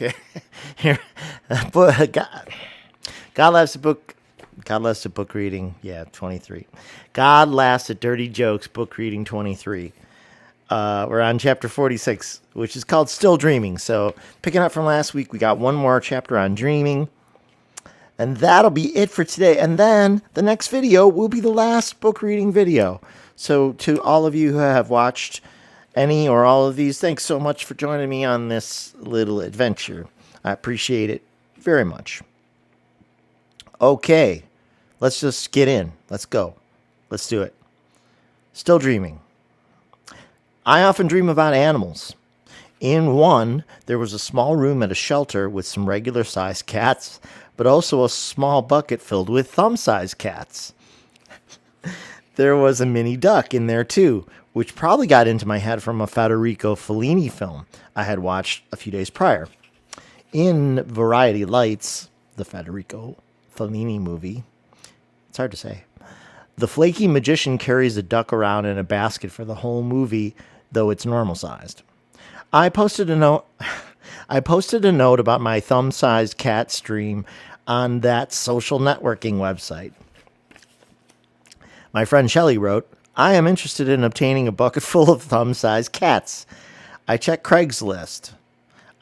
Okay. Here, but God laughs at book. God laughs at book reading. Yeah, 23. God laughs at dirty jokes. Book reading 23. We're on chapter 46, which is called Still Dreaming. So, picking up from last week, we got one more chapter on dreaming. And that'll be it for today. And then the next video will be the last book reading video. So, to all of you who have watched any or all of these, thanks so much for joining me on this little adventure. I appreciate it very much. Okay, let's just get in. Let's go. Let's do it. Still dreaming. I often dream about animals. In one, there was a small room at a shelter with some regular-sized cats, but also a small bucket filled with thumb-sized cats. There was a mini duck in there too, which probably got into my head from a Federico Fellini film I had watched a few days prior. In Variety Lights, the Federico Fellini movie, it's hard to say, the flaky magician carries a duck around in a basket for the whole movie, though it's normal-sized. I posted a note about my thumb-sized cat stream on that social networking website. My friend Shelley wrote, I am interested in obtaining a bucket full of thumb-sized cats. I checked Craigslist.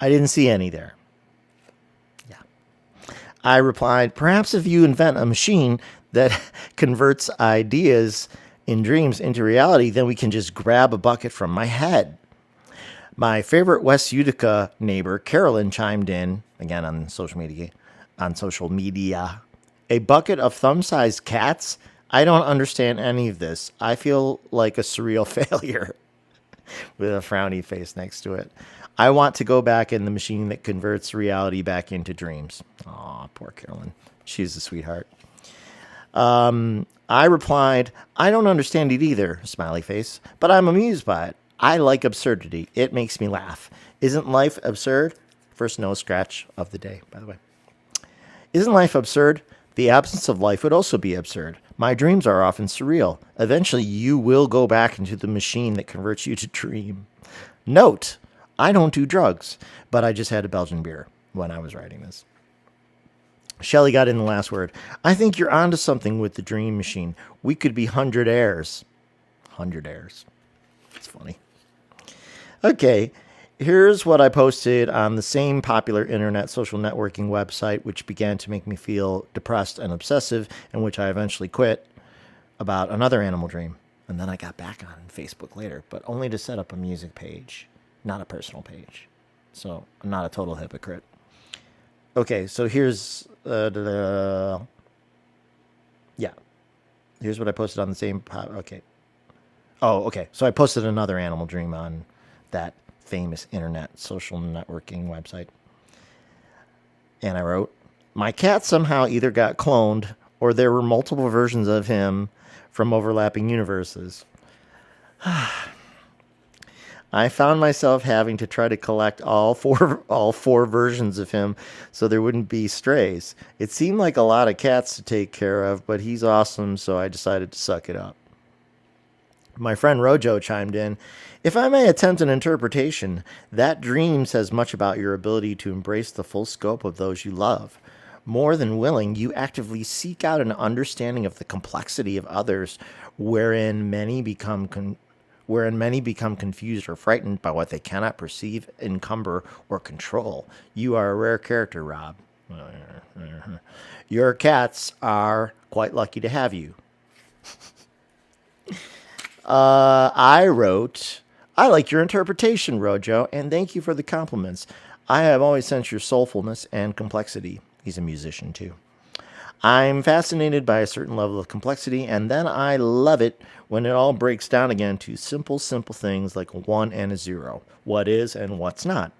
I didn't see any there. Yeah. I replied, perhaps if you invent a machine that converts ideas in dreams into reality, then we can just grab a bucket from my head. My favorite West Utica neighbor, Carolyn, chimed in, again on social media, a bucket of thumb-sized cats? I don't understand any of this. I feel like a surreal failure, with a frowny face next to it. I want to go back in the machine that converts reality back into dreams. Aw, poor Carolyn. She's a sweetheart. I replied, I don't understand it either, smiley face, but I'm amused by it. I like absurdity. It makes me laugh. Isn't life absurd? First nose scratch of the day, by the way. Isn't life absurd? The absence of life would also be absurd. My dreams are often surreal. Eventually, you will go back into the machine that converts you to dream. Note, I don't do drugs, but I just had a Belgian beer when I was writing this. Shelley got in the last word. I think you're onto something with the dream machine. We could be 100 heirs. 100 heirs. It's funny. Okay, here's what I posted on the same popular internet social networking website, which began to make me feel depressed and obsessive, and which I eventually quit, about another animal dream. And then I got back on Facebook later, but only to set up a music page, not a personal page. So I'm not a total hypocrite. Okay, so here's here's what I posted on the same. Okay. Oh, okay. So I posted another animal dream on that famous internet social networking website. And I wrote, my cat somehow either got cloned or there were multiple versions of him from overlapping universes. I found myself having to try to collect all four versions of him so there wouldn't be strays. It seemed like a lot of cats to take care of, but he's awesome, so I decided to suck it up. My friend Rojo chimed in, if I may attempt an interpretation, that dream says much about your ability to embrace the full scope of those you love. More than willing, you actively seek out an understanding of the complexity of others, wherein many become confused or frightened by what they cannot perceive, encumber, or control. You are a rare character, Rob. Your cats are quite lucky to have you. I wrote, I like your interpretation, Rojo, and thank you for the compliments. I have always sensed your soulfulness and complexity. He's a musician, too. I'm fascinated by a certain level of complexity, and then I love it when it all breaks down again to simple things like a 1 and a 0. What is and what's not.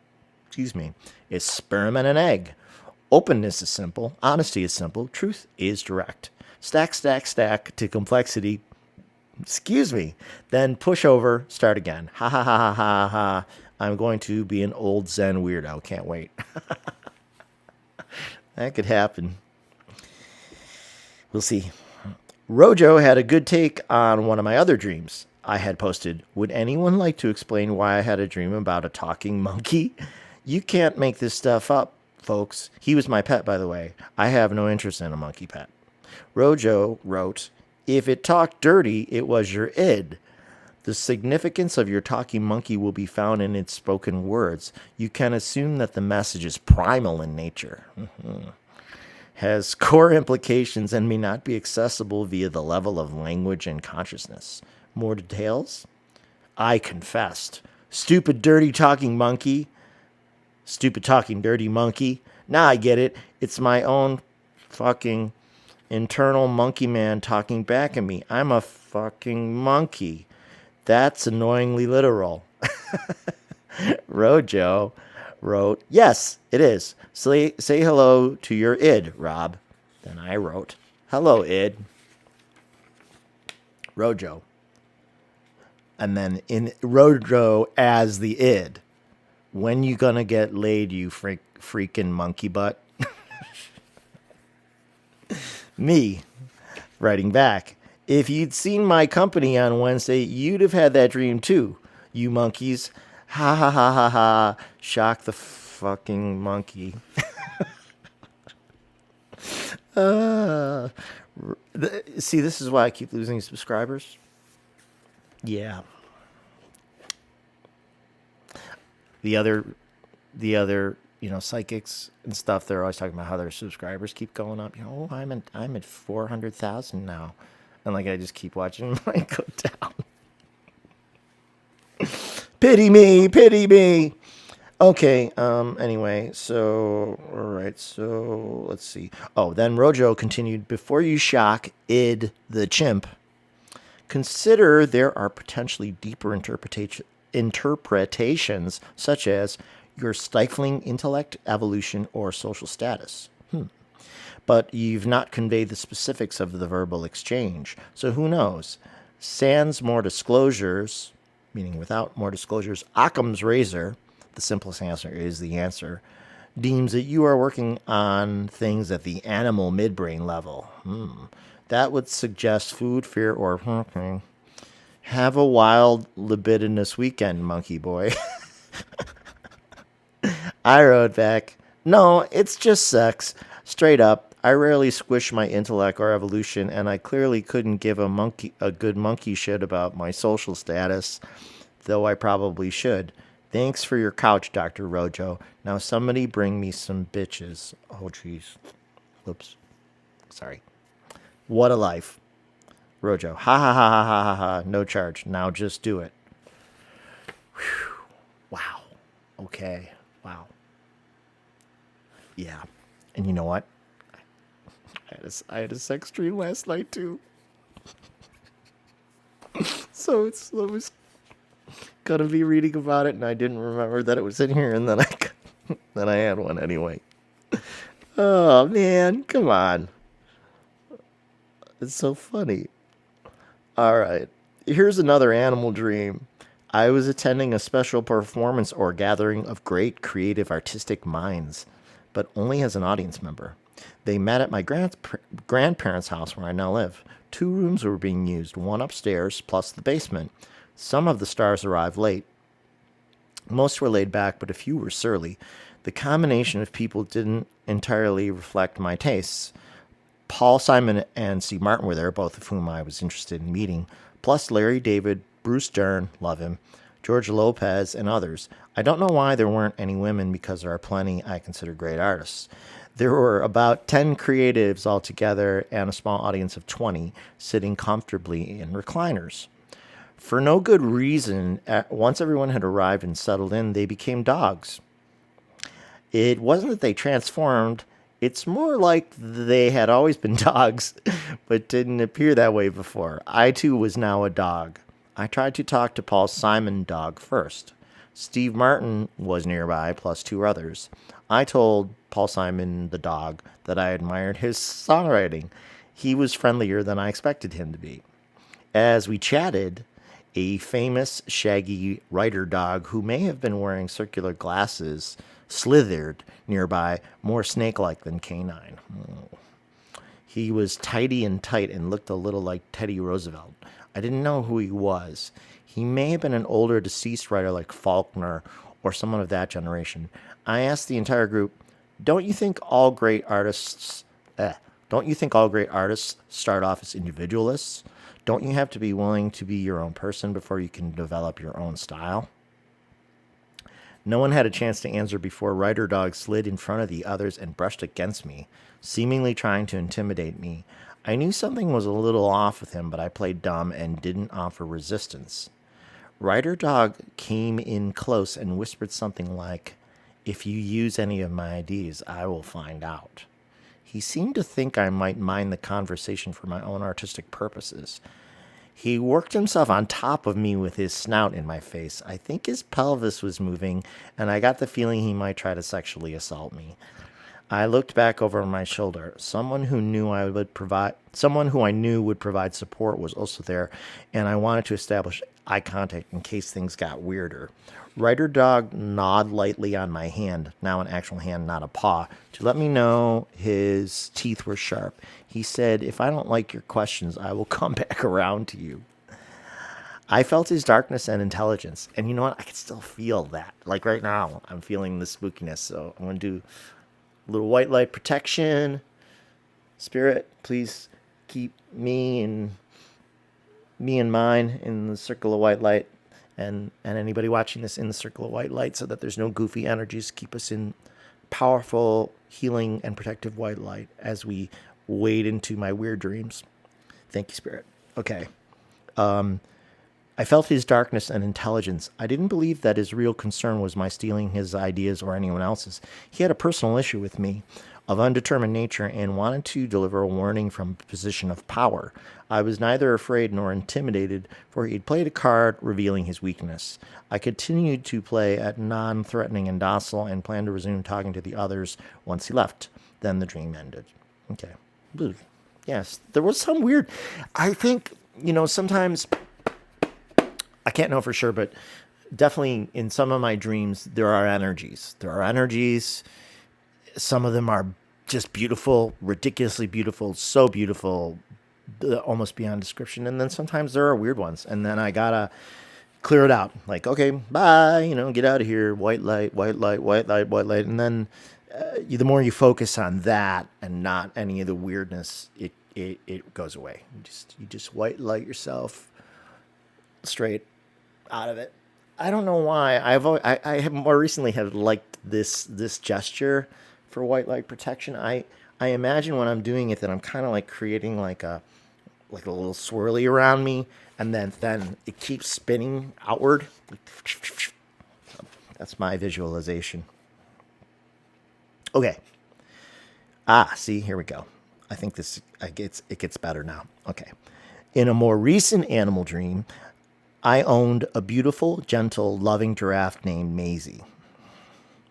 Excuse me. It's sperm and an egg. Openness is simple. Honesty is simple. Truth is direct. Stack to complexity. Excuse me. Then push over, start again. Ha ha ha ha ha ha. I'm going to be an old Zen weirdo. Can't wait. That could happen. We'll see. Rojo had a good take on one of my other dreams. I had posted, would anyone like to explain why I had a dream about a talking monkey? You can't make this stuff up, folks. He was my pet, by the way. I have no interest in a monkey pet. Rojo wrote, if it talked dirty, it was your id. The significance of your talking monkey will be found in its spoken words. You can assume that the message is primal in nature, has core implications, and may not be accessible via the level of language and consciousness. More details? I confessed. Stupid, dirty talking monkey. Stupid talking dirty monkey. Now I get it. It's my own fucking internal monkey man talking back at me. I'm a fucking monkey. That's annoyingly literal. Rojo wrote, yes, it is. Say hello to your id, Rob. Then I wrote, hello, id. Rojo. And then in Rojo as the id. When you gonna get laid, you freaking monkey butt? Me, writing back. If you'd seen my company on Wednesday, you'd have had that dream too, you monkeys. Ha ha ha ha ha. Shock the fucking monkey. See, this is why I keep losing subscribers. Yeah. The other, psychics and stuff, they're always talking about how their subscribers keep going up. I'm at 400,000 now. And I just keep watching mine go down. Pity me, pity me. Okay, anyway, so, all right, so, let's see. Oh, then Rojo continued, before you shock id the chimp, consider there are potentially deeper interpretations, such as your stifling intellect, evolution, or social status. But you've not conveyed the specifics of the verbal exchange. So who knows? Sans more disclosures, meaning without more disclosures, Occam's razor, the simplest answer is the answer, deems that you are working on things at the animal midbrain level. That would suggest food, fear, or have a wild, libidinous weekend, monkey boy. I wrote back, no, it's just sex. Straight up, I rarely squish my intellect or evolution, and I clearly couldn't give a good monkey shit about my social status, though I probably should. Thanks for your couch, Dr. Rojo. Now somebody bring me some bitches. Oh, jeez. Whoops. Sorry. What a life. Rojo. Ha ha ha ha ha ha ha. No charge. Now just do it. Whew. Wow. Okay. Wow. Yeah. And you know what? I had a sex dream last night too. So I was gonna be reading about it, and I didn't remember that it was in here, and then I had one anyway. Oh man, come on! It's so funny. All right, here's another animal dream. I was attending a special performance or gathering of great creative artistic minds, but only as an audience member. They met at my grandparents' house where I now live. 2 rooms were being used, one upstairs plus the basement. Some of the stars arrived late. Most were laid back, but a few were surly. The combination of people didn't entirely reflect my tastes. Paul Simon and Steve Martin were there, both of whom I was interested in meeting, plus Larry David, Bruce Dern, love him, George Lopez, and others. I don't know why there weren't any women, because there are plenty I consider great artists. There were about 10 creatives altogether and a small audience of 20 sitting comfortably in recliners. For no good reason, once everyone had arrived and settled in, they became dogs. It wasn't that they transformed. It's more like they had always been dogs, but didn't appear that way before. I, too, was now a dog. I tried to talk to Paul Simon dog first. Steve Martin was nearby, plus 2 others. I told Paul Simon the dog that I admired his songwriting. He was friendlier than I expected him to be. As we chatted, a famous shaggy writer dog who may have been wearing circular glasses slithered nearby, more snake-like than canine. He was tidy and tight and looked a little like Teddy Roosevelt. I didn't know who he was. He may have been an older deceased writer like Faulkner or someone of that generation. I asked the entire group, don't you think all great artists don't you think all great artists start off as individualists? Don't you have to be willing to be your own person before you can develop your own style? No one had a chance to answer before Rider Dog slid in front of the others and brushed against me, seemingly trying to intimidate me. I knew something was a little off with him, but I played dumb and didn't offer resistance. Rider Dog came in close and whispered something like, "If you use any of my ideas, I will find out." He seemed to think I might mind the conversation for my own artistic purposes. He worked himself on top of me with his snout in my face. I think his pelvis was moving, and I got the feeling he might try to sexually assault me. I looked back over my shoulder. Someone who I knew would provide support was also there, and I wanted to establish eye contact in case things got weirder. Rider Dog gnawed lightly on my hand, now an actual hand, not a paw, to let me know his teeth were sharp. He said, "If I don't like your questions, I will come back around to you." I felt his darkness and intelligence. And you know what? I can still feel that. Like right now, I'm feeling the spookiness. So I'm going to do a little white light protection. Spirit, please keep me and mine in the circle of white light. And anybody watching this in the circle of white light, so that there's no goofy energies. Keep us in powerful, healing, and protective white light as we wade into my weird dreams. Thank you, Spirit. Okay. I felt his darkness and intelligence. I didn't believe that his real concern was my stealing his ideas or anyone else's. He had a personal issue with me of undetermined nature and wanted to deliver a warning from a position of power. I was neither afraid nor intimidated, for he had played a card revealing his weakness. I continued to play at non-threatening and docile and planned to resume talking to the others once he left. Then the dream ended. Okay. Yes, there was some weird... I think, sometimes... I can't know for sure, but definitely in some of my dreams, there are energies. Some of them are just beautiful, ridiculously beautiful, so beautiful, almost beyond description. And then sometimes there are weird ones. And then I gotta clear it out. Like, okay, bye, get out of here. White light, white light, white light, white light. And then the more you focus on that and not any of the weirdness, it goes away. You just white light yourself straight out of it. I don't know why. I have more recently have liked this gesture for white light protection. I imagine when I'm doing it that I'm kind of like creating like a little swirly around me, and then it keeps spinning outward. That's my visualization. Okay. See, here we go. I think it gets better now. Okay. In a more recent animal dream, I owned a beautiful, gentle, loving giraffe named Maisie.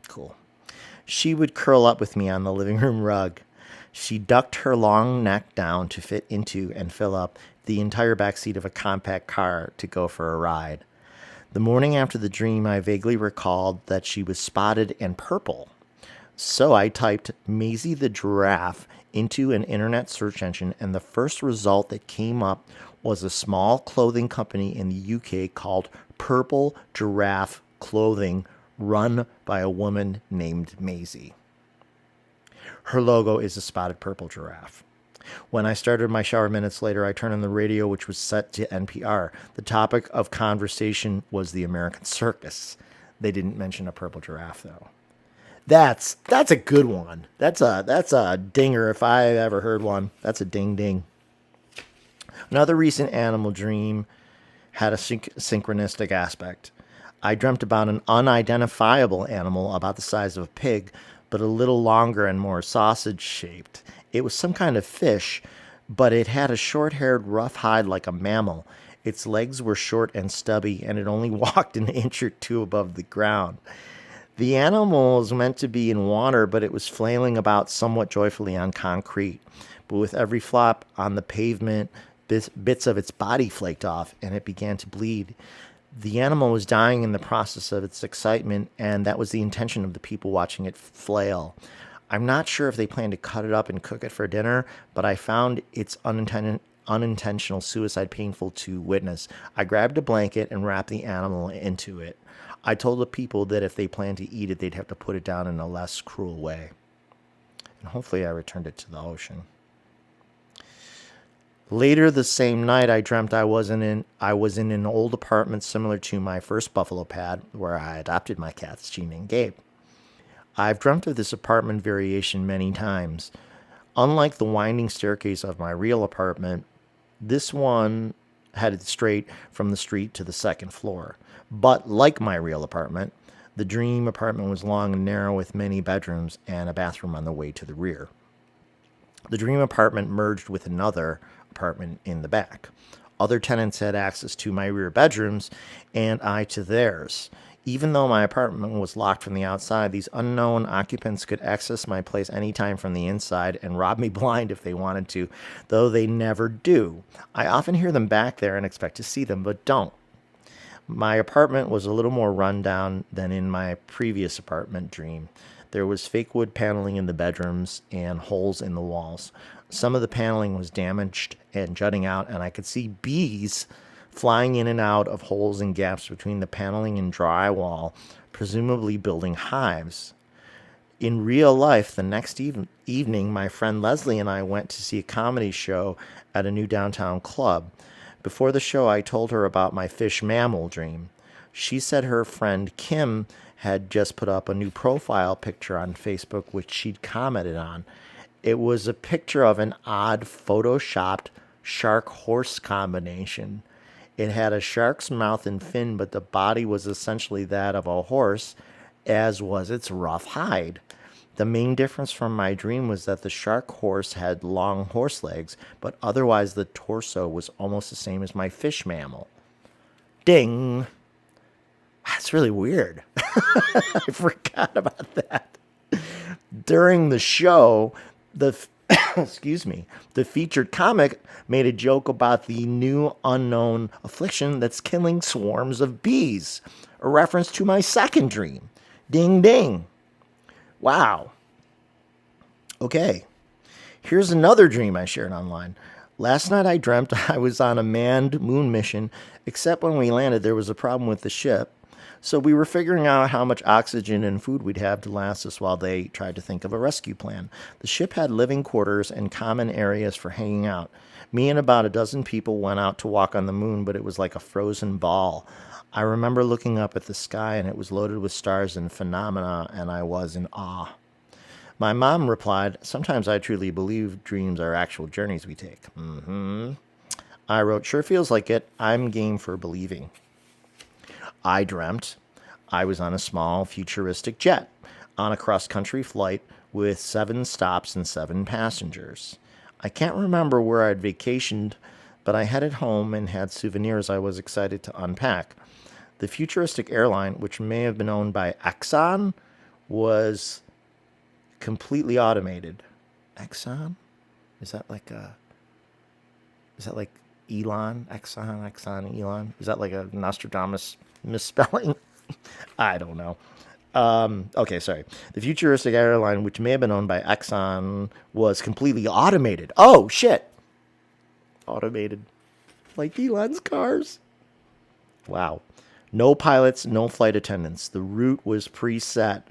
Cool. She would curl up with me on the living room rug. She ducked her long neck down to fit into and fill up the entire back seat of a compact car to go for a ride. The morning after the dream, I vaguely recalled that she was spotted and purple. So I typed Maisie the giraffe into an internet search engine, and the first result that came up was a small clothing company in the UK called Purple Giraffe Clothing, run by a woman named Maisie. Her logo is a spotted purple giraffe. When I started my shower minutes later, I turned on the radio, which was set to NPR. The topic of conversation was the American circus. They didn't mention a purple giraffe, though. That's a good one. That's a dinger if I ever heard one. That's a ding ding. Another recent animal dream had a synchronistic aspect. I dreamt about an unidentifiable animal about the size of a pig, but a little longer and more sausage-shaped. It was some kind of fish, but it had a short-haired, rough hide like a mammal. Its legs were short and stubby, and it only walked an inch or two above the ground. The animal was meant to be in water, but it was flailing about somewhat joyfully on concrete. But with every flop on the pavement, bits of its body flaked off, and it began to bleed. The animal was dying in the process of its excitement, and that was the intention of the people watching it flail. I'm not sure if they planned to cut it up and cook it for dinner, but I found its unintentional suicide painful to witness. I grabbed a blanket and wrapped the animal into it. I told the people that if they planned to eat it, they'd have to put it down in a less cruel way. And hopefully I returned it to the ocean. Later the same night, I dreamt I was in an old apartment similar to my first buffalo pad where I adopted my cats, Gina and Gabe. I've dreamt of this apartment variation many times. Unlike the winding staircase of my real apartment, this one headed straight from the street to the second floor. But like my real apartment, the dream apartment was long and narrow with many bedrooms and a bathroom on the way to the rear. The dream apartment merged with another apartment in the back. Other tenants had access to my rear bedrooms and I to theirs. Even though my apartment was locked from the outside, these unknown occupants could access my place anytime from the inside and rob me blind if they wanted to, though they never do. I often hear them back there and expect to see them, but don't. My apartment was a little more run down than in my previous apartment dream. There was fake wood paneling in the bedrooms and holes in the walls. Some of the paneling was damaged and jutting out, and I could see bees flying in and out of holes and gaps between the paneling and drywall, presumably building hives. In real life, the next evening, my friend Leslie and I went to see a comedy show at a new downtown club. Before the show, I told her about my fish mammal dream. She said her friend Kim had just put up a new profile picture on Facebook, which she'd commented on. It was a picture of an odd photoshopped shark horse combination. It had a shark's mouth and fin, but the body was essentially that of a horse, as was its rough hide. The main difference from my dream was that the shark horse had long horse legs, but otherwise the torso was almost the same as my fish mammal. Ding! That's really weird. I forgot about that. During the show, the excuse me, the featured comic made a joke about the new unknown affliction that's killing swarms of bees, a reference to my second dream. Ding ding. Wow. Okay. Here's another dream I shared online. Last night I dreamt I was on a manned moon mission, except when we landed there was a problem with the ship. So we were figuring out how much oxygen and food we'd have to last us while they tried to think of a rescue plan. The ship had living quarters and common areas for hanging out. Me and about a dozen people went out to walk on the moon, but it was like a frozen ball. I remember looking up at the sky and it was loaded with stars and phenomena, and I was in awe. My mom replied, "Sometimes I truly believe dreams are actual journeys we take." I wrote, "Sure feels like it. I'm game for believing." I dreamt I was on a small futuristic jet on a cross-country flight with 7 stops and 7 passengers. I can't remember where I'd vacationed, but I headed home and had souvenirs I was excited to unpack. The futuristic airline, which may have been owned by Exxon, was completely automated. Exxon? Is that like Elon? Exxon, Elon? Is that like a Nostradamus misspelling? I don't know. Okay, sorry. The futuristic airline, which may have been owned by Exxon, was completely automated. Oh, shit. Automated. Like Elon's cars. Wow. No pilots, no flight attendants. The route was preset.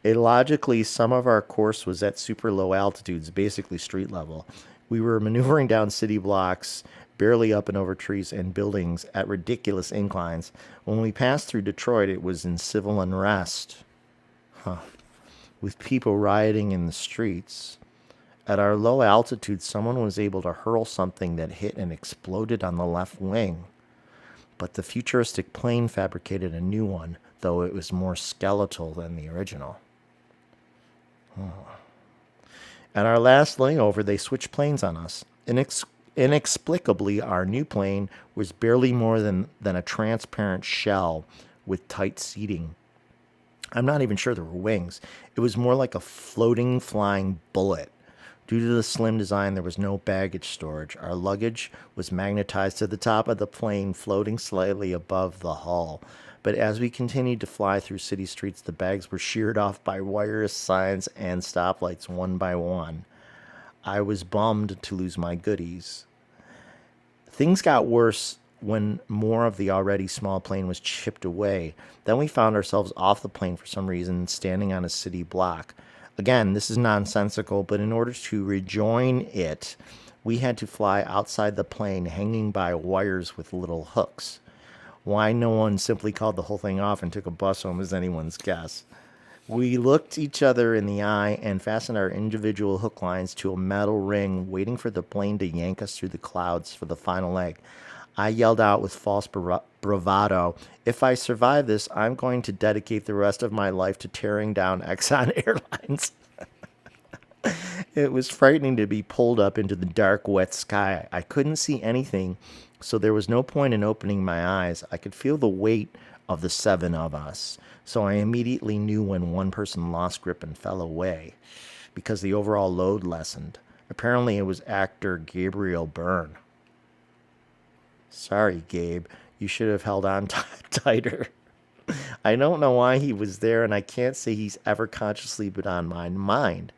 Illogically, some of our course was at super low altitudes, basically street level. We were maneuvering down city blocks, barely up and over trees and buildings at ridiculous inclines. When we passed through Detroit, it was in civil unrest, with people rioting in the streets. At our low altitude, someone was able to hurl something that hit and exploded on the left wing. But the futuristic plane fabricated a new one, though it was more skeletal than the original. At our last layover, they switched planes on us. Inexplicably, our new plane was barely more than a transparent shell with tight seating. I'm not even sure there were wings. It was more like a floating, flying bullet. Due to the slim design, there was no baggage storage. Our luggage was magnetized to the top of the plane, floating slightly above the hull. But as we continued to fly through city streets, the bags were sheared off by wires, signs, and stoplights one by one. I was bummed to lose my goodies. Things got worse when more of the already small plane was chipped away. Then we found ourselves off the plane for some reason, standing on a city block. Again, this is nonsensical, but in order to rejoin it, we had to fly outside the plane hanging by wires with little hooks. Why no one simply called the whole thing off and took a bus home is anyone's guess. We looked each other in the eye and fastened our individual hook lines to a metal ring, waiting for the plane to yank us through the clouds for the final leg. I yelled out with false bravado, "If I survive this, I'm going to dedicate the rest of my life to tearing down Exxon Airlines." It was frightening to be pulled up into the dark, wet sky. I couldn't see anything, so there was no point in opening my eyes. I could feel the weight of the seven of us, so I immediately knew when one person lost grip and fell away, because the overall load lessened. Apparently, it was actor Gabriel Byrne. Sorry, Gabe. You should have held on tighter. I don't know why he was there, and I can't say he's ever consciously been on my mind.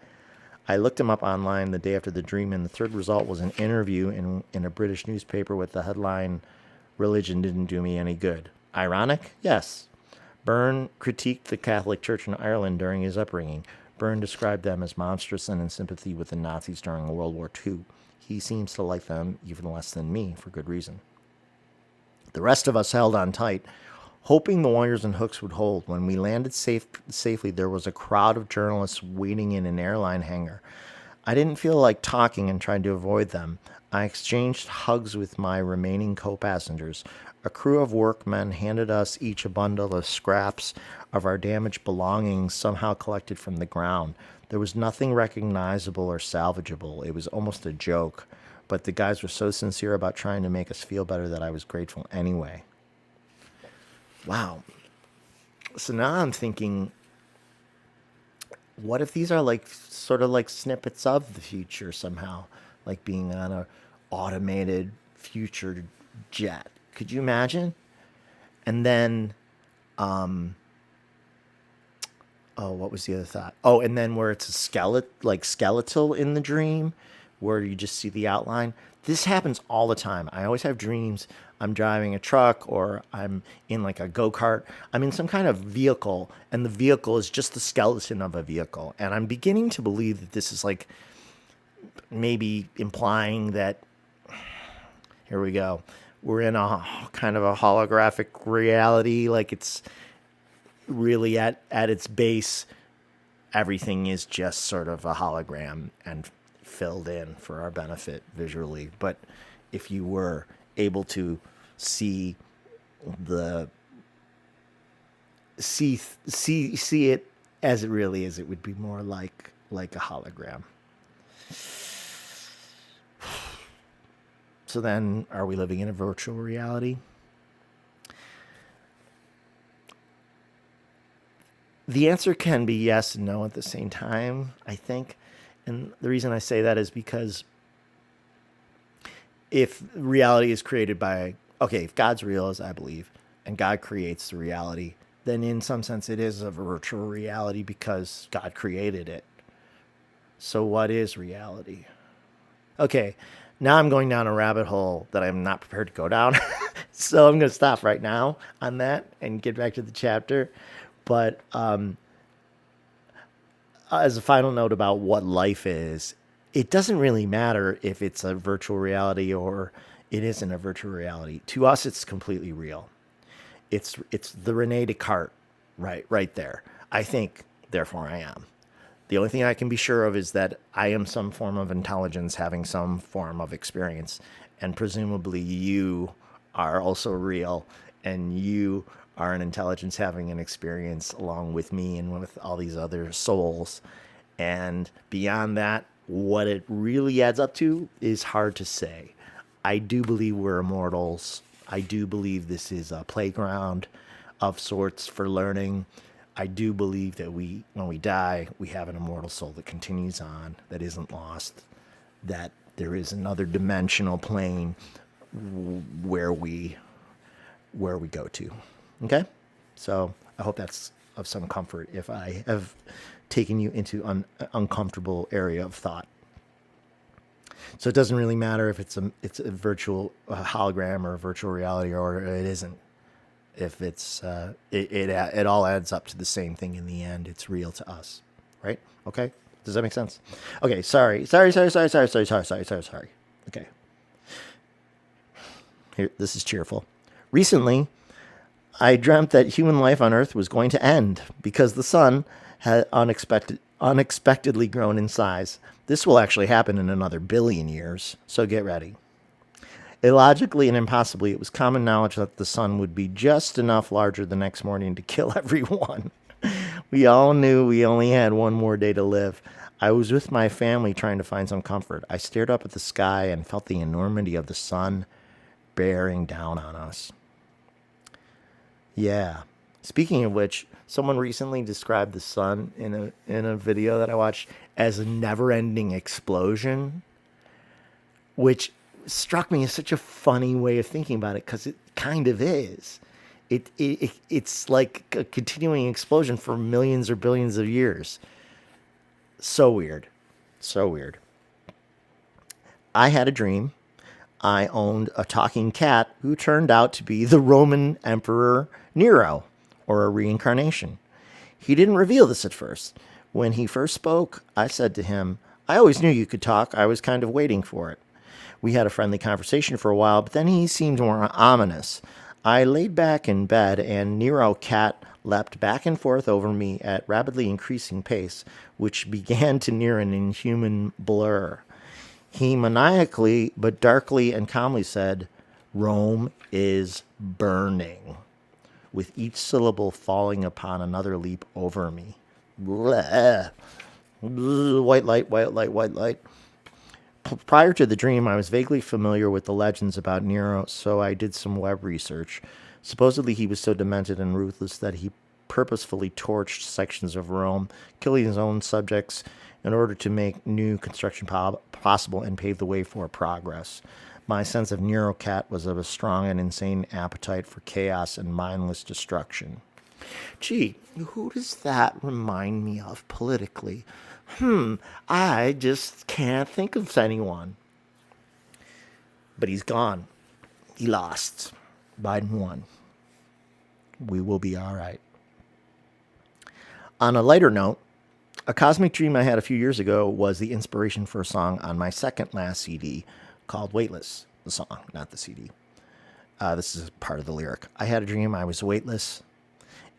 I looked him up online the day after the dream, and the third result was an interview in a British newspaper with the headline, "Religion didn't do me any good." Ironic? Yes. Byrne critiqued the Catholic Church in Ireland during his upbringing. Byrne described them as monstrous and in sympathy with the Nazis during World War II. He seems to like them even less than me, for good reason. The rest of us held on tight, hoping the wires and hooks would hold. When we landed safely, there was a crowd of journalists waiting in an airline hangar. I didn't feel like talking and tried to avoid them. I exchanged hugs with my remaining co-passengers. A crew of workmen handed us each a bundle of scraps of our damaged belongings somehow collected from the ground. There was nothing recognizable or salvageable. It was almost a joke. But the guys were so sincere about trying to make us feel better that I was grateful anyway. Wow. So now I'm thinking, what if these are like sort of like snippets of the future somehow, like being on a automated future jet? Could you imagine? And then, oh, what was the other thought? Oh, and then where it's a skeletal in the dream, where you just see the outline. This happens all the time. I always have dreams. I'm driving a truck, or I'm in like a go-kart. I'm in some kind of vehicle, and the vehicle is just the skeleton of a vehicle. And I'm beginning to believe that this is like maybe implying that, here we go, we're in a kind of a holographic reality. Like it's really at its base, everything is just sort of a hologram and filled in for our benefit visually. But if you were able to see the see it as it really is, it would be more like a hologram. So then, are we living in a virtual reality? The answer can be yes and no at the same time, I think. And the reason I say that is because if reality is created by, okay, if God's real, as I believe, and God creates the reality, then in some sense it is a virtual reality because God created it. So what is reality? Okay, now I'm going down a rabbit hole that I'm not prepared to go down. So I'm going to stop right now on that and get back to the chapter. But as a final note about what life is, it doesn't really matter if it's a virtual reality or it isn't a virtual reality. To us, it's completely real. It's the Rene Descartes, right there. I think, therefore I am. The only thing I can be sure of is that I am some form of intelligence having some form of experience, and presumably you are also real, and you are an intelligence having an experience along with me and with all these other souls. And beyond that, what it really adds up to is hard to say. I do believe we're immortals. I do believe this is a playground of sorts for learning. I do believe that when we die, we have an immortal soul that continues on, that isn't lost, that there is another dimensional plane where we go to. Okay? So I hope that's of some comfort if I have taken you into an uncomfortable area of thought. So it doesn't really matter if it's a virtual hologram or a virtual reality or it isn't. If it all adds up to the same thing in the end. It's real to us, right? Okay, does that make sense? Okay, sorry. Okay, here, this is cheerful. Recently, I dreamt that human life on Earth was going to end because the sun had unexpectedly grown in size. This will actually happen in another billion years, so get ready. Illogically and impossibly, it was common knowledge that the sun would be just enough larger the next morning to kill everyone. We all knew we only had one more day to live. I was with my family trying to find some comfort. I stared up at the sky and felt the enormity of the sun bearing down on us. Yeah. Speaking of which, someone recently described the sun in a video that I watched as a never-ending explosion, which struck me as such a funny way of thinking about it because it kind of is. It's like a continuing explosion for millions or billions of years. So weird. So weird. I had a dream. I owned a talking cat who turned out to be the Roman Emperor Nero, or a reincarnation. He didn't reveal this at first. When he first spoke, I said to him, I always knew you could talk. I was kind of waiting for it. We had a friendly conversation for a while, but then he seemed more ominous. I laid back in bed, and Nero Cat leapt back and forth over me at rapidly increasing pace, which began to near an inhuman blur. He maniacally, but darkly and calmly said, Rome is burning, with each syllable falling upon another leap over me. Bleh. White light, white light, white light. Prior to the dream, I was vaguely familiar with the legends about Nero, so I did some web research. Supposedly, he was so demented and ruthless that he purposefully torched sections of Rome, killing his own subjects in order to make new construction possible and pave the way for progress. My sense of Nero Cat was of a strong and insane appetite for chaos and mindless destruction. Gee, who does that remind me of politically? I just can't think of anyone. But he's gone. He lost. Biden won. We will be all right. On a lighter note, a cosmic dream I had a few years ago was the inspiration for a song on my second last CD called Weightless. The song, not the CD. This is part of the lyric. I had a dream I was weightless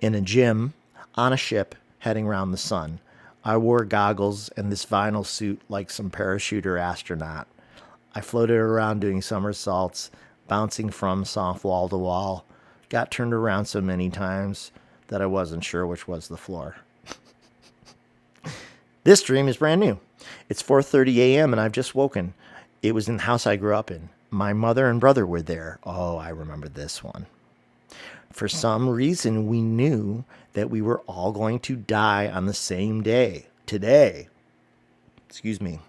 in a gym on a ship heading around the sun. I wore goggles and this vinyl suit like some parachuter astronaut. I floated around doing somersaults, bouncing from soft wall to wall. Got turned around so many times that I wasn't sure which was the floor. This dream is brand new. It's 4:30 a.m. and I've just woken. It was in the house I grew up in. My mother and brother were there. Oh, I remember this one. For some reason, we knew that we were all going to die on the same day, today. Excuse me.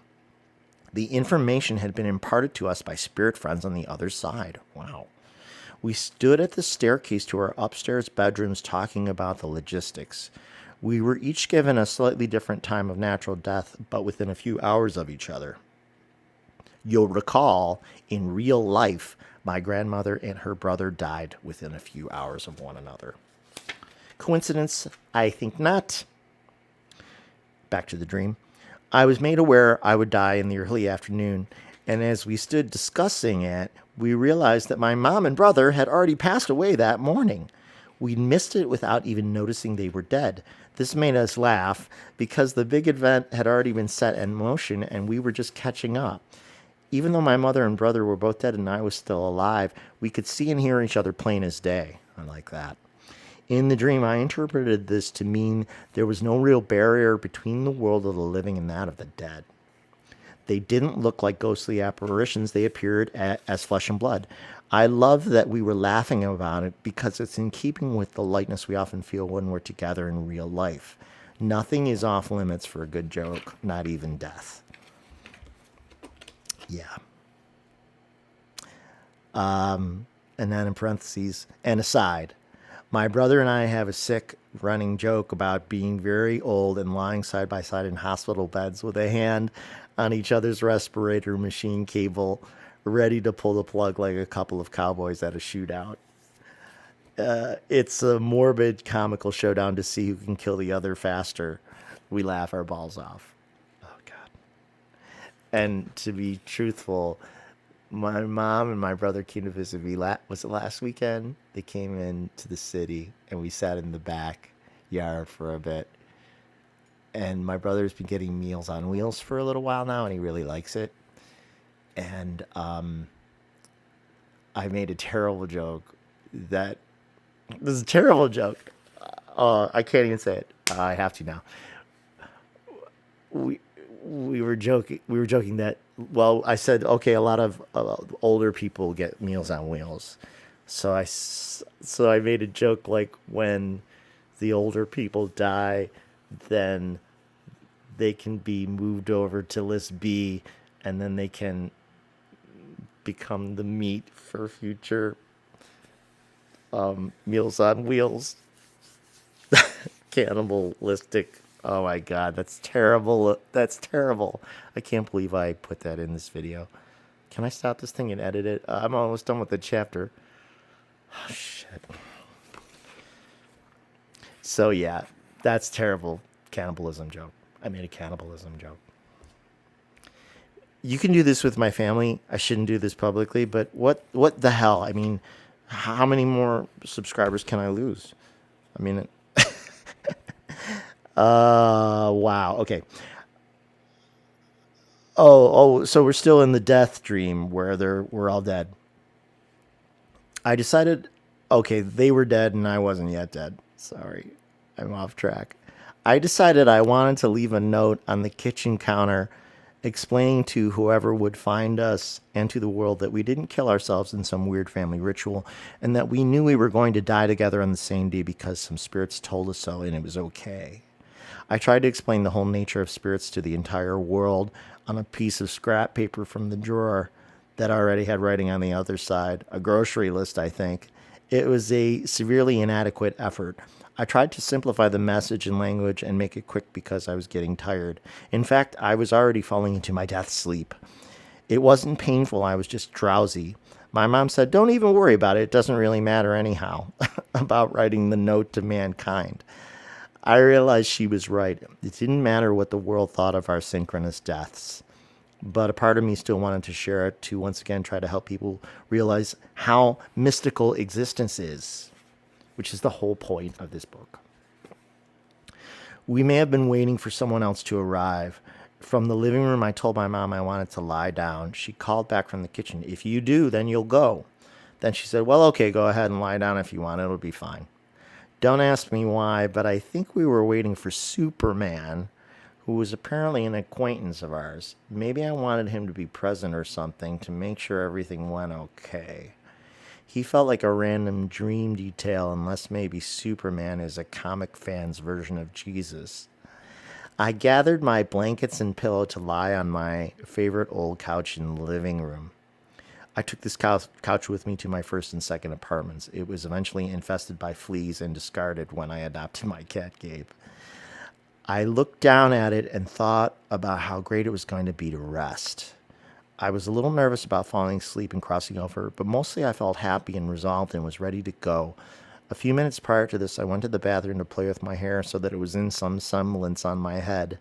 The information had been imparted to us by spirit friends on the other side. Wow. We stood at the staircase to our upstairs bedrooms talking about the logistics. We were each given a slightly different time of natural death, but within a few hours of each other. You'll recall, in real life, my grandmother and her brother died within a few hours of one another. Coincidence? I think not. Back to the dream. I was made aware I would die in the early afternoon, and as we stood discussing it, we realized that my mom and brother had already passed away that morning. We missed it without even noticing they were dead. This made us laugh because the big event had already been set in motion and we were just catching up. Even though my mother and brother were both dead and I was still alive, we could see and hear each other plain as day. I like that. In the dream, I interpreted this to mean there was no real barrier between the world of the living and that of the dead. They didn't look like ghostly apparitions. They appeared as flesh and blood. I love that we were laughing about it because it's in keeping with the lightness we often feel when we're together in real life. Nothing is off limits for a good joke, not even death. Yeah. And then in parentheses, and aside, My brother and I have a sick running joke about being very old and lying side by side in hospital beds with a hand on each other's respirator machine cable, ready to pull the plug like a couple of cowboys at a shootout. It's a morbid, comical showdown to see who can kill the other faster. We laugh our balls off. Oh, God. And to be truthful, my mom and my brother came to visit me. Was it last weekend? They came in to the city and we sat in the back yard for a bit. And my brother's been getting Meals on Wheels for a little while now, and he really likes it. And I made a terrible joke that this is a terrible joke. I can't even say it. I have to now. We we were joking. We were joking that, well, I said, okay, a lot of older people get Meals on Wheels. So I made a joke like when the older people die, then they can be moved over to list B, and then they can become the meat for future Meals on Wheels cannibalistic. Oh my god, that's terrible. That's terrible. I can't believe I put that in this video. Can I stop this thing and edit it? I'm almost done with the chapter. Oh, shit. So yeah, that's terrible cannibalism joke. I made a cannibalism joke. You can do this with my family. I shouldn't do this publicly, but what the hell? I mean, how many more subscribers can I lose? I mean, wow. Okay. So we're still in the death dream where we're all dead. I decided, okay, they were dead and I wasn't yet dead. Sorry, I'm off track. I decided I wanted to leave a note on the kitchen counter explaining to whoever would find us and to the world that we didn't kill ourselves in some weird family ritual and that we knew we were going to die together on the same day because some spirits told us so and it was okay. I tried to explain the whole nature of spirits to the entire world on a piece of scrap paper from the drawer that already had writing on the other side, a grocery list, I think. It was a severely inadequate effort. I tried to simplify the message and language and make it quick because I was getting tired. In fact, I was already falling into my death sleep. It wasn't painful, I was just drowsy. My mom said, "Don't even worry about it. It doesn't really matter anyhow," about writing the note to mankind. I realized she was right. It didn't matter what the world thought of our synchronous deaths. But a part of me still wanted to share it to once again try to help people realize how mystical existence is, which is the whole point of this book. We may have been waiting for someone else to arrive. From the living room, I told my mom I wanted to lie down. She called back from the kitchen. "If you do, then you'll go." Then she said, "Well, okay, go ahead and lie down if you want. It'll be fine." Don't ask me why, but I think we were waiting for Superman, who was apparently an acquaintance of ours. Maybe I wanted him to be present or something to make sure everything went okay. He felt like a random dream detail, unless maybe Superman is a comic fan's version of Jesus. I gathered my blankets and pillow to lie on my favorite old couch in the living room. I took this couch with me to my first and second apartments. It was eventually infested by fleas and discarded when I adopted my cat, Gabe. I looked down at it and thought about how great it was going to be to rest. I was a little nervous about falling asleep and crossing over, but mostly I felt happy and resolved and was ready to go. A few minutes prior to this, I went to the bathroom to play with my hair so that it was in some semblance on my head.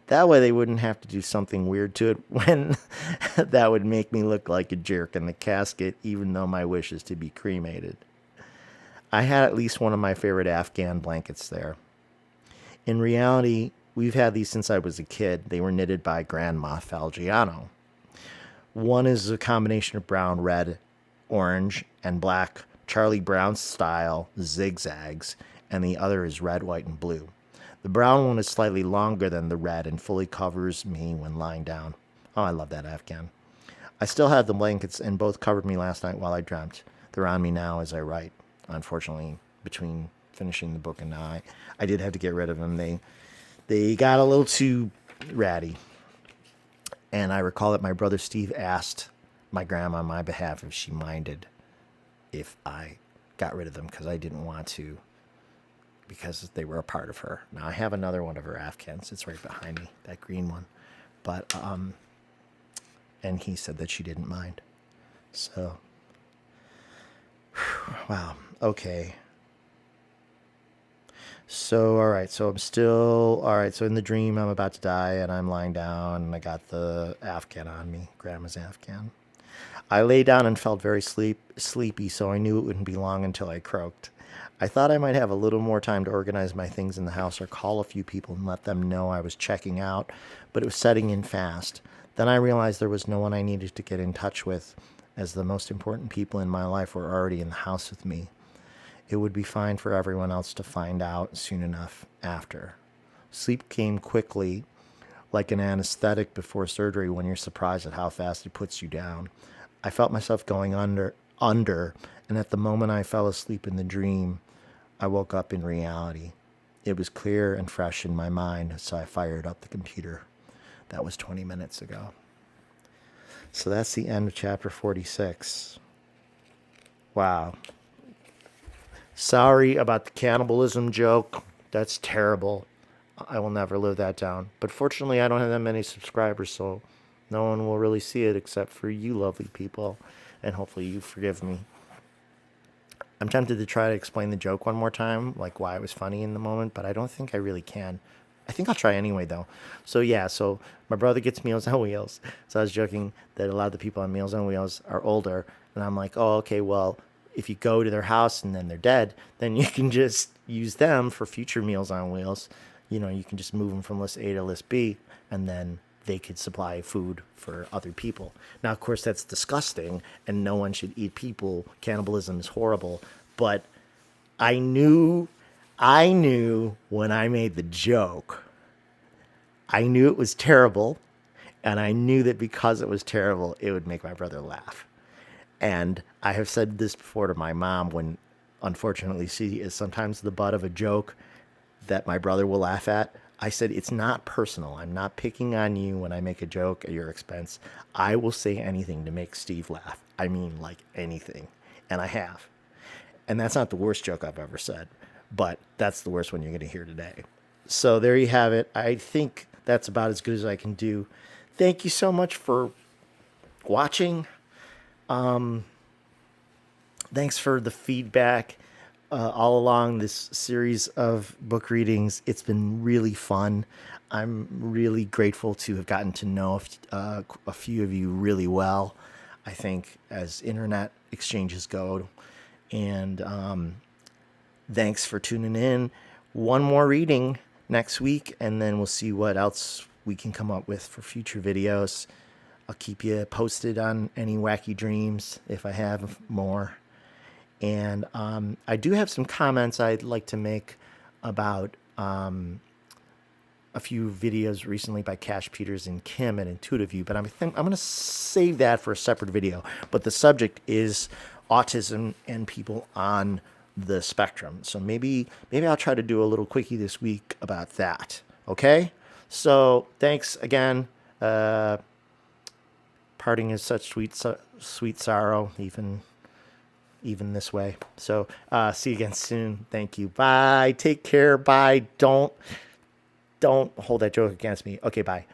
That way they wouldn't have to do something weird to it when that would make me look like a jerk in the casket, even though my wish is to be cremated. I had at least one of my favorite Afghan blankets there. In reality, we've had these since I was a kid. They were knitted by Grandma Falgiano. One is a combination of brown, red, orange, and black Charlie Brown style zigzags, and the other is red, white, and blue. The brown one is slightly longer than the red and fully covers me when lying down. Oh, I love that Afghan. I still have the blankets, and both covered me last night while I dreamt. They're on me now as I write. Unfortunately, between finishing the book and now, I did have to get rid of them. They got a little too ratty. And I recall that my brother Steve asked my grandma on my behalf if she minded if I got rid of them because I didn't want to, because they were a part of her. Now I have another one of her Afghans. It's right behind me, that green one. But and he said that she didn't mind. So, wow. Okay. So, all right. So I'm still, all right. So in the dream, I'm about to die and I'm lying down and I got the Afghan on me, grandma's Afghan. I lay down and felt very sleepy, so I knew it wouldn't be long until I croaked. I thought I might have a little more time to organize my things in the house or call a few people and let them know I was checking out, but it was setting in fast. Then I realized there was no one I needed to get in touch with, as the most important people in my life were already in the house with me. It would be fine for everyone else to find out soon enough after. Sleep came quickly, like an anesthetic before surgery when you're surprised at how fast it puts you down. I felt myself going under, and at the moment I fell asleep in the dream, I woke up in reality. It was clear and fresh in my mind, so I fired up the computer. That was 20 minutes ago. So that's the end of chapter 46. Wow. Sorry about the cannibalism joke. That's terrible. I will never live that down. But fortunately, I don't have that many subscribers, so no one will really see it except for you lovely people. And hopefully you forgive me. I'm tempted to try to explain the joke one more time, like why it was funny in the moment, but I don't think I really can. I think I'll try anyway, though. So, yeah, so my brother gets Meals on Wheels. So I was joking that a lot of the people on Meals on Wheels are older. And I'm like, oh, okay, well, if you go to their house and then they're dead, then you can just use them for future Meals on Wheels. You know, you can just move them from list A to list B, and then they could supply food for other people. Now, of course, that's disgusting, and no one should eat people. Cannibalism is horrible. But I knew when I made the joke, I knew it was terrible, and I knew that because it was terrible, it would make my brother laugh. And I have said this before to my mom when, unfortunately, she is sometimes the butt of a joke that my brother will laugh at. I said, it's not personal. I'm not picking on you when I make a joke at your expense. I will say anything to make Steve laugh. I mean, like anything. And I have. And that's not the worst joke I've ever said, but that's the worst one you're going to hear today. So there you have it. I think that's about as good as I can do. Thank you so much for watching. Thanks for the feedback all along this series of book readings. It's been really fun. I'm really grateful to have gotten to know a few of you really well, I think, as internet exchanges go. And thanks for tuning in. One more reading next week, and then we'll see what else we can come up with for future videos. I'll keep you posted on any wacky dreams if I have more. And I do have some comments I'd like to make about a few videos recently by Cash Peters and Kim at Intuitive View, but I'm going to save that for a separate video. But the subject is autism and people on the spectrum. So maybe I'll try to do a little quickie this week about that. Okay? So thanks again. Parting is such sweet sorrow, even this way. So see you again soon. Thank you. Bye. Take care. Bye. Don't hold that joke against me. Okay, bye.